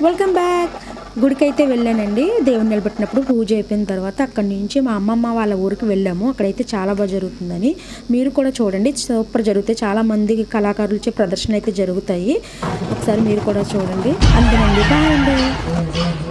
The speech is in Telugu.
Welcome back. గుడికైతే వెళ్ళానండి. దేవుని నిలబెట్టినప్పుడు పూజ అయిపోయిన తర్వాత అక్కడి నుంచి మా అమ్మమ్మ వాళ్ళ ఊరికి వెళ్ళాము. అక్కడైతే చాలా బాగా జరుగుతుందని మీరు కూడా చూడండి. సూపర్ జరుగుతాయి. చాలామంది కళాకారులచే ప్రదర్శన అయితే జరుగుతాయి. ఒకసారి మీరు కూడా చూడండి. అంతేనండి. బాయ్ అండి.